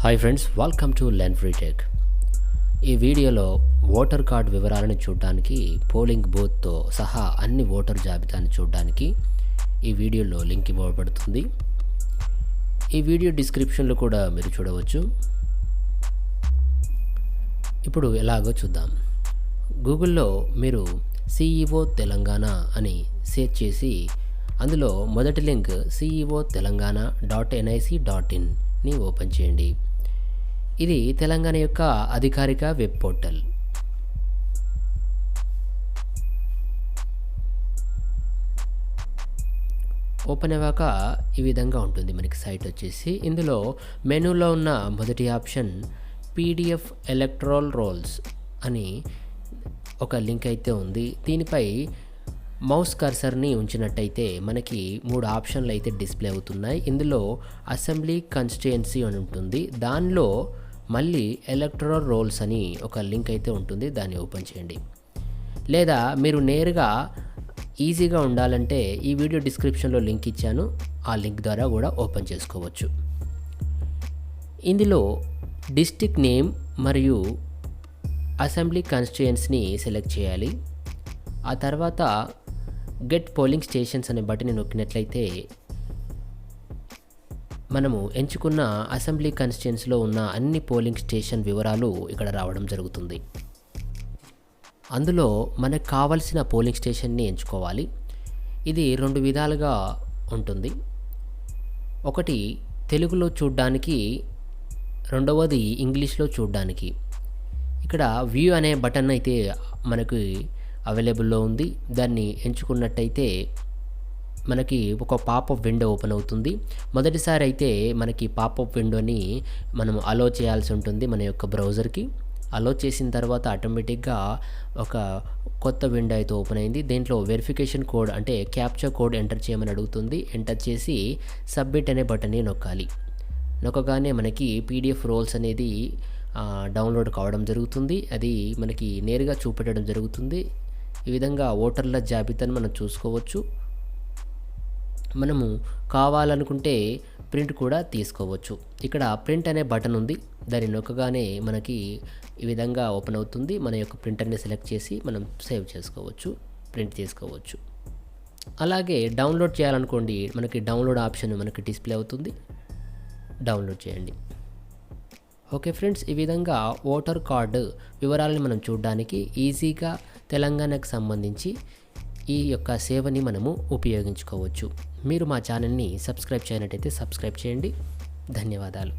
Hi friends, welcome to learn free tech. ఈ వీడియోలో voter card వివరాలను చూడడానికి, పోలింగ్ బూత్తో సహా అన్ని ఓటర్ జాబితాను చూడడానికి ఈ వీడియోలో లింక్ ఇవ్వబడుతుంది. ఈ వీడియో డిస్క్రిప్షన్లో కూడా మీరు చూడవచ్చు. ఇప్పుడు ఎలాగో చూద్దాం. గూగుల్లో మీరు CEO తెలంగాణ అని సెర్చ్ చేసి అందులో మొదటి లింక్ ceotelangana.nic.in ఓపెన్ చేయండి. ఇది తెలంగాణ యొక్క అధికారిక వెబ్ పోర్టల్. ఓపెన్ అయ్యాక ఈ విధంగా ఉంటుంది మనకి సైట్ వచ్చేసి. ఇందులో మెనూలో ఉన్న మొదటి ఆప్షన్ PDF ఎలక్టరల్ రోల్స్ అని ఒక లింక్ అయితే ఉంది. దీనిపై మౌస్ కర్సర్ని ఉంచినట్టయితే మనకి 3 ఆప్షన్లు అయితే డిస్ప్లే అవుతున్నాయి. ఇందులో అసెంబ్లీ కాన్స్టిట్యుయెన్సీ అని ఉంటుంది. దానిలో మళ్ళీ ఎలక్టరల్ రోల్స్ అని ఒక లింక్ అయితే ఉంటుంది. దాన్ని ఓపెన్ చేయండి. లేదా మీరు నేరుగా ఈజీగా ఉండాలంటే ఈ వీడియో డిస్క్రిప్షన్లో లింక్ ఇచ్చాను, ఆ లింక్ ద్వారా కూడా ఓపెన్ చేసుకోవచ్చు. ఇందులో డిస్ట్రిక్ట్ నేమ్ మరియు అసెంబ్లీ కాన్స్టిట్యుయెన్సీని సెలెక్ట్ చేయాలి. ఆ తర్వాత గెట్ పోలింగ్ స్టేషన్స్ అనే బటన్ని నొక్కినట్లయితే మనము ఎంచుకున్న అసెంబ్లీ కాన్స్టిట్యుయెన్సీలో ఉన్న అన్ని పోలింగ్ స్టేషన్ వివరాలు ఇక్కడ రావడం జరుగుతుంది. అందులో మనకు కావలసిన పోలింగ్ స్టేషన్ని ఎంచుకోవాలి. ఇది 2 విధాలుగా ఉంటుంది. ఒకటి తెలుగులో చూడడానికి, రెండవది ఇంగ్లీష్లో చూడడానికి. ఇక్కడ వ్యూ అనే బటన్ అయితే మనకి అవైలబుల్లో ఉంది. దాన్ని ఎంచుకున్నట్టయితే మనకి ఒక పాపప్ విండో ఓపెన్ అవుతుంది. మొదటిసారి అయితే మనకి పాపప్ విండోని మనం అలో చేయాల్సి ఉంటుంది మన యొక్క బ్రౌజర్కి. అలో చేసిన తర్వాత ఆటోమేటిక్గా ఒక కొత్త విండో అయితే ఓపెన్ అయింది. దీంట్లో వెరిఫికేషన్ కోడ్ అంటే క్యాప్చర్ కోడ్ ఎంటర్ చేయమని అడుగుతుంది. ఎంటర్ చేసి సబ్మిట్ అనే బటన్ని నొక్కాలి. నొక్కగానే మనకి PDF రోల్స్ అనేది డౌన్లోడ్ కావడం జరుగుతుంది. అది మనకి నేరుగా చూపెట్టడం జరుగుతుంది. ఈ విధంగా ఓటర్ల జాబితాను మనం చూసుకోవచ్చు. మనము కావాలనుకుంటే ప్రింట్ కూడా తీసుకోవచ్చు. ఇక్కడ ప్రింట్ అనే బటన్ ఉంది. దాన్ని నొక్కగానే మనకి ఈ విధంగా ఓపెన్ అవుతుంది. మన యొక్క ప్రింటర్ని సెలెక్ట్ చేసి మనం సేవ్ చేసుకోవచ్చు, ప్రింట్ తీసుకోవచ్చు. అలాగే డౌన్లోడ్ చేయాలనుకోండి, మనకి డౌన్లోడ్ ఆప్షన్ మనకి డిస్ప్లే అవుతుంది. డౌన్లోడ్ చేయండి. ఓకే ఫ్రెండ్స్, ఈ విధంగా ఓటర్ కార్డు వివరాలను మనం చూడడానికి ఈజీగా తెలంగాణకు సంబంధించి ఈ యొక్క సేవని మనము ఉపయోగించుకోవచ్చు. మీరు మా ఛానల్ని సబ్స్క్రైబ్ చేయనట్టయితే సబ్స్క్రైబ్ చేయండి. ధన్యవాదాలు.